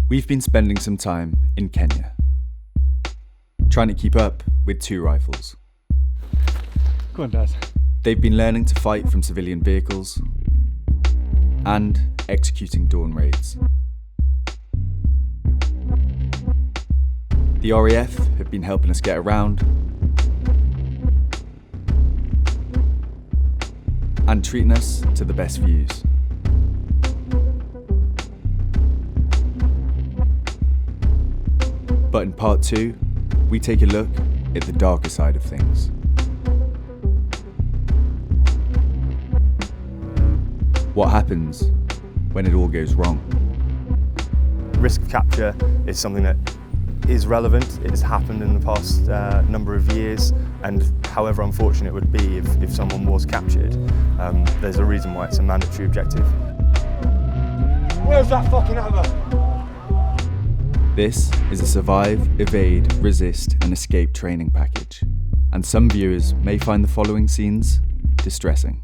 We've been spending some time in Kenya, trying to keep up with 2 rifles. Go on, Dad. They've been learning to fight from civilian vehicles and executing dawn raids. The RAF have been helping us get around and treating us to the best views. But in part 2, we take a look at the darker side of things. What happens when it all goes wrong? Risk of capture is something that is relevant. It has happened in the past number of years, and however unfortunate it would be if someone was captured, there's a reason why it's a mandatory objective. Where's that fucking hammer? This is a survive, evade, resist and escape training package, and some viewers may find the following scenes distressing.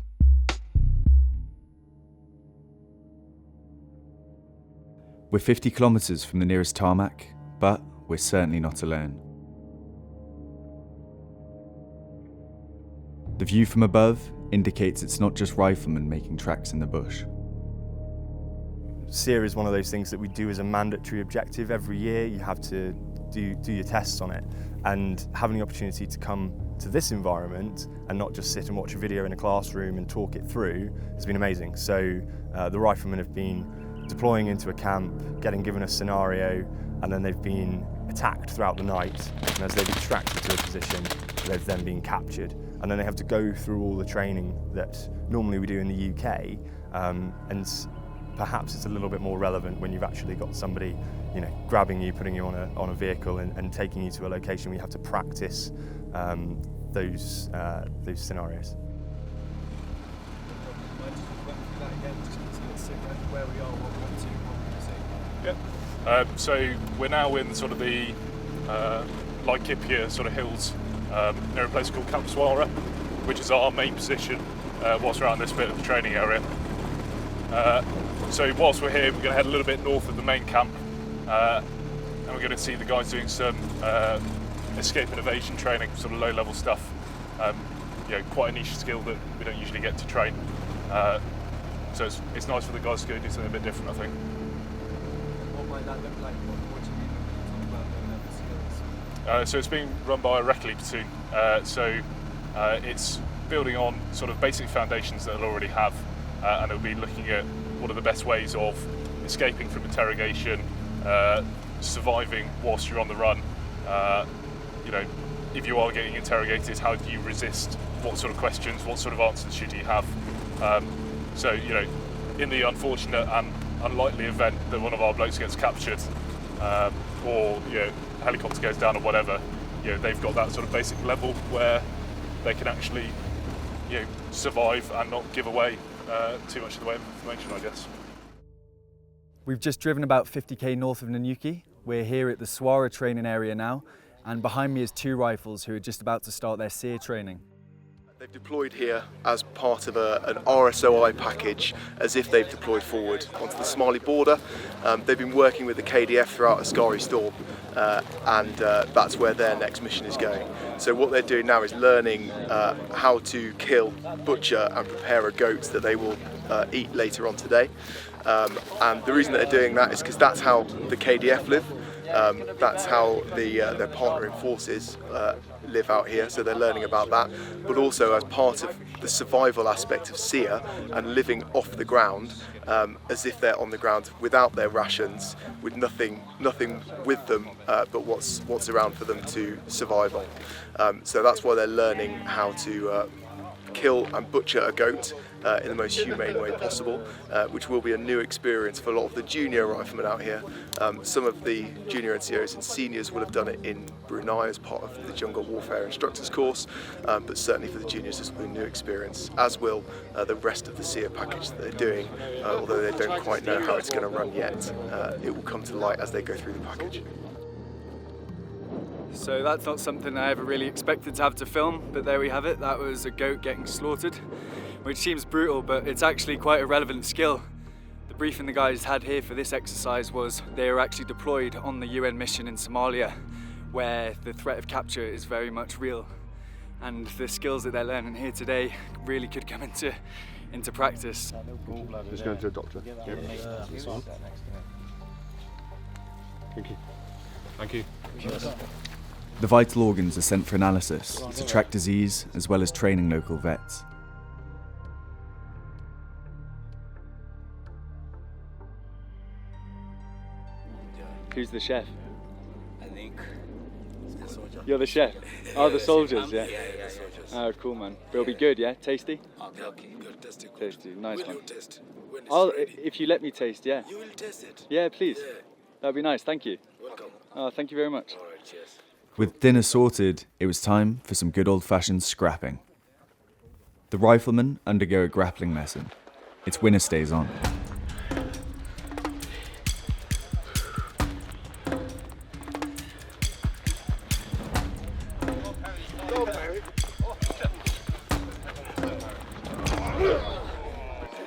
We're 50 kilometres from the nearest tarmac, but we're certainly not alone. The view from above indicates it's not just riflemen making tracks in the bush. SERE is one of those things that we do as a mandatory objective every year. You have to do your tests on it, and having the opportunity to come to this environment and not just sit and watch a video in a classroom and talk it through has been amazing. So the riflemen have been deploying into a camp, getting given a scenario, and then they've been attacked throughout the night, and as they've extracted to a position, they've then been captured. And then they have to go through all the training that normally we do in the UK, and perhaps it's a little bit more relevant when you've actually got somebody, grabbing you, putting you on a vehicle and taking you to a location where you have to practice those scenarios. So we're now in sort of the Laikipia sort of hills near a place called Camp SERE, which is our main position whilst we're around this bit of the training area. So whilst we're here, we're going to head a little bit north of the main camp, and we're going to see the guys doing some escape and evasion training, sort of low-level stuff. Quite a niche skill that we don't usually get to train. So it's nice for the guys to go do something a bit different, I think. What might that look like? What do you mean when you talk about low-level skills? So it's being run by a RECCE platoon. It's building on sort of basic foundations that it'll already have, and it'll be looking at what are the best ways of escaping from interrogation, surviving whilst you're on the run. If you are getting interrogated, how do you resist? What sort of questions, what sort of answers should you have? In the unfortunate and unlikely event that one of our blokes gets captured, or a helicopter goes down or whatever, they've got that sort of basic level where they can actually, survive and not give away too much of the way of information, I guess. We've just driven about 50k north of Nanyuki. We're here at the SERE training area now, and behind me is 2 rifles who are just about to start their SERE training. They've deployed here as part of an RSOI package, as if they've deployed forward onto the Somali border. They've been working with the KDF throughout Askari Storm, and that's where their next mission is going. So what they're doing now is learning how to kill, butcher and prepare a goat that they will eat later on today. And the reason that they're doing that is because that's how the KDF live. That's how their partnering forces live out here, so they're learning about that, but also as part of the survival aspect of SERE and living off the ground, as if they're on the ground without their rations, with nothing with them but what's around for them to survive on. So that's why they're learning how to kill and butcher a goat in the most humane way possible, which will be a new experience for a lot of the junior riflemen out here. Some of the junior NCOs and seniors will have done it in Brunei as part of the Jungle Warfare Instructors course, but certainly for the juniors this will be a new experience, as will the rest of the SERE package that they're doing, although they don't quite know how it's going to run yet. It will come to light as they go through the package. So that's not something I ever really expected to have to film, but there we have it. That was a goat getting slaughtered, which seems brutal, but it's actually quite a relevant skill. The briefing the guys had here for this exercise was they were actually deployed on the UN mission in Somalia, where the threat of capture is very much real. And the skills that they're learning here today really could come into practice. Just going to a doctor. Thank you. Thank you. The vital organs are sent for analysis to track disease as well as training local vets. Who's the chef? I think the soldier. You're the chef? Oh, the soldiers, yeah? Yeah, soldiers. Oh, cool, man. But it'll be good, yeah? Tasty? Okay, good. Tasty. Good. Tasty, nice Will one. you taste when it's I'll, ready? if you let me taste, yeah. You will taste it. Yeah, please. Yeah. That'd be nice, thank you. Welcome. Oh, thank you very much. All right, cheers. With dinner sorted, it was time for some good old-fashioned scrapping. The riflemen undergo a grappling lesson. Its winner stays on.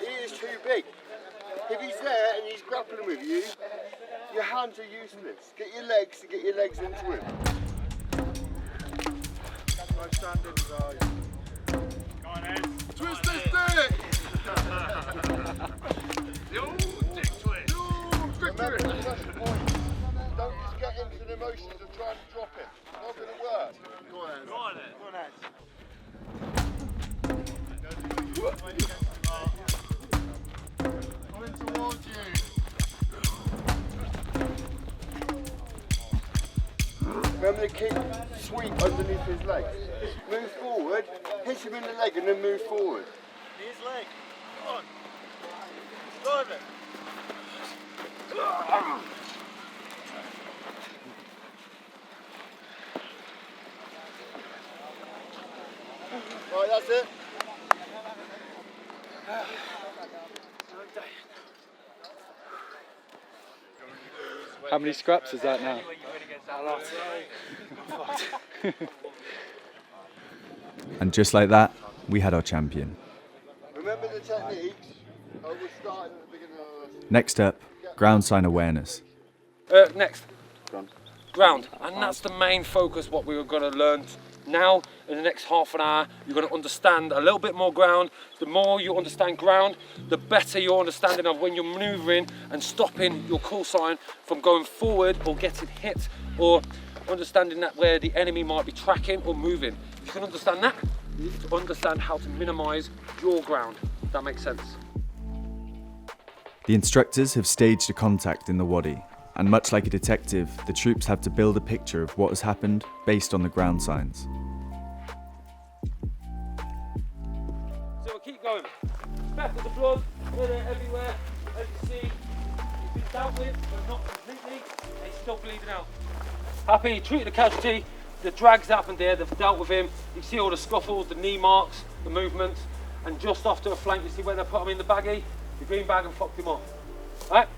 He is too big. If he's there and he's grappling with you, your hands are useless. Get your legs into him. No standing, guys. Go on, Ed. Twist this dick! Remember the pressure point. Don't just get into the emotions of trying to drop it. Not going to work. Go on, Ed. Go on, Ed. Coming towards you. Remember to keep sweep underneath his legs. Move forward, hit him in the leg and then move forward. His leg. Come on. Drive it. Right, that's it. How many scraps is that now? And just like that, we had our champion. Remember the techniques. I was starting at the beginning of the lesson. Next up, ground sign awareness. Next, ground, and that's the main focus. What we were going to learn now in the next half an hour. You're going to understand a little bit more ground. The more you understand ground, the better your understanding of when you're manoeuvring and stopping your call sign from going forward or getting hit, or understanding that where the enemy might be tracking or moving. If you can understand that, you need to understand how to minimise your ground. If that makes sense. The instructors have staged a contact in the wadi, and much like a detective, the troops have to build a picture of what has happened based on the ground signs. So we'll keep going. Back at the blood, here, there, everywhere. As you see, he's been dealt with, but not completely. And he's still bleeding out. Happy, treated the casualty. The drags happened there, they've dealt with him. You see all the scuffles, the knee marks, the movements. And just off to a flank, you see where they put him in the baggie? The green bag and fucked him off. Alright?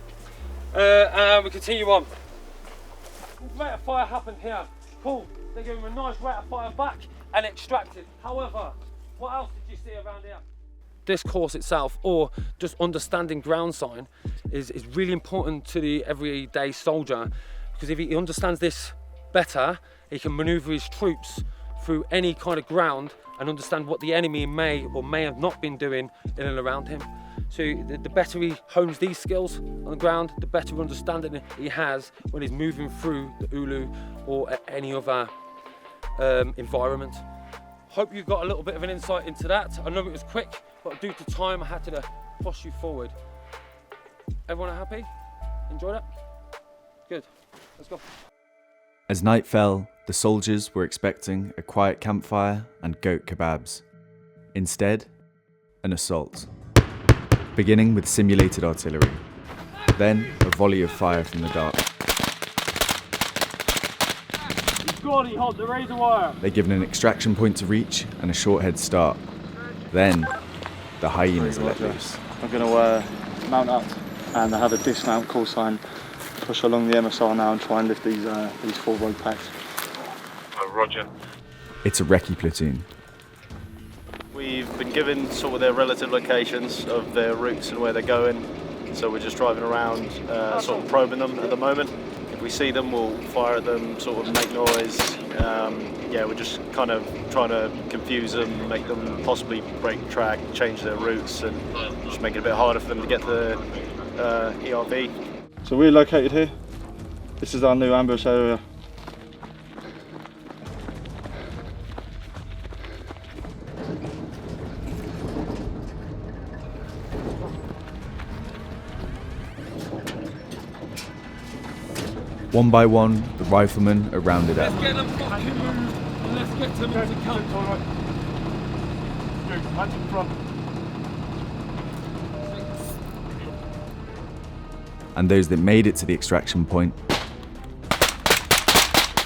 And we continue on. Rate of fire happened here. Cool. They gave him a nice rate of fire back and extracted. However, what else did you see around here? This course itself, or just understanding ground sign, is really important to the everyday soldier, because if he understands this better, he can manoeuvre his troops through any kind of ground and understand what the enemy may or may have not been doing in and around him. So the better he hones these skills on the ground, the better understanding he has when he's moving through the Ulu or any other environment. Hope you've got a little bit of an insight into that. I know it was quick, but due to time I had to push you forward. Everyone happy? Enjoyed it? Good, let's go. As night fell, the soldiers were expecting a quiet campfire and goat kebabs. Instead, an assault. Beginning with simulated artillery, then a volley of fire from the dark. God, he holds the razor wire. They're given an extraction point to reach and a short head start. Then, the hyenas are let loose. I'm going to mount up and have a dismount call sign, push along the MSR now and try and lift these 4 rogue packs. Roger. It's a recce platoon. We've been given sort of their relative locations of their routes and where they're going. So we're just driving around, sort of probing them at the moment. If we see them, we'll fire at them, sort of make noise. Yeah, we're just kind of trying to confuse them, make them possibly break track, change their routes, and just make it a bit harder for them to get the ERV. So we're located here. This is our new ambush area. One by one, the riflemen are rounded up. Let's get them fucking moved and let's get them into camp. Hands in front. And those that made it to the extraction point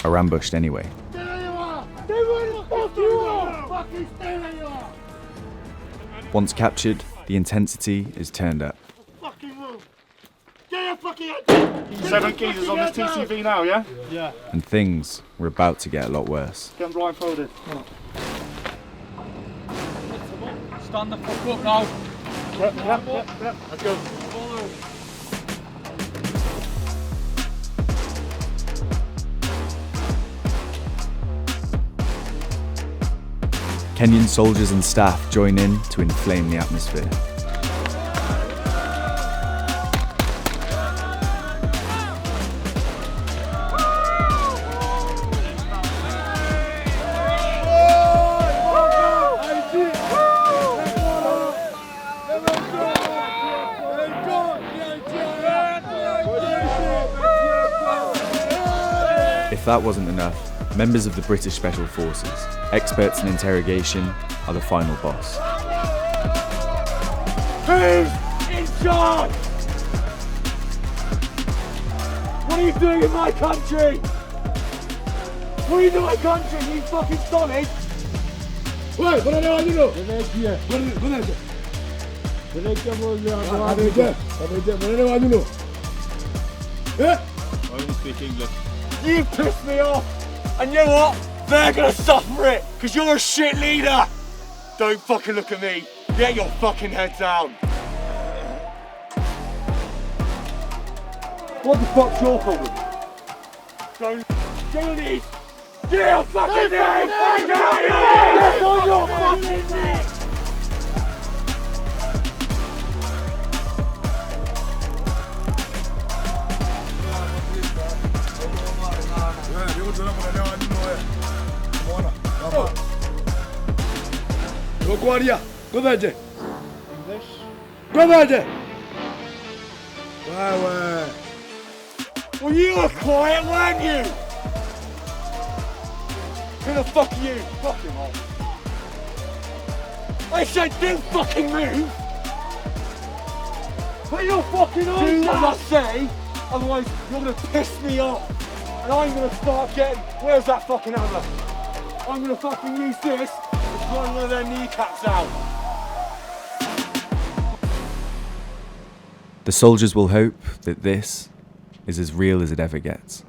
are ambushed anyway. Stay where you are! Stay where the fuck you are! Fucking stay where you are! Once captured, the intensity is turned up. Fucking move! Get your fucking head down! 7 geezers on this TCV now, yeah? Yeah. And things were about to get a lot worse. Get them blindfolded. Stand the fuck up now. Yep. Let's go. Follow. Kenyan soldiers and staff join in to inflame the atmosphere. If that wasn't enough, members of the British Special Forces, experts in interrogation, are the final boss. Who's in charge? What are you doing in my country? What are you doing in my country? You fucking solid? Wait, what are you doing? I only speak English. You pissed me off, and you know what? They're gonna suffer it, because you're a shit leader! Don't fucking look at me. Get your fucking head down. What the fuck's your problem? Don't do this! Get your fucking neck! Get on your fucking neck! Guardia, go ahead. English. Go ahead. Well, Well, you were quiet, weren't you? Who the fuck are you? Fucking hell. I said do fucking move! Put your fucking arms down! Do as I say, otherwise you're gonna piss me off. And I'm gonna start getting... Where's that fucking hammer? I'm gonna fucking use this to run one of their kneecaps out. The soldiers will hope that this is as real as it ever gets.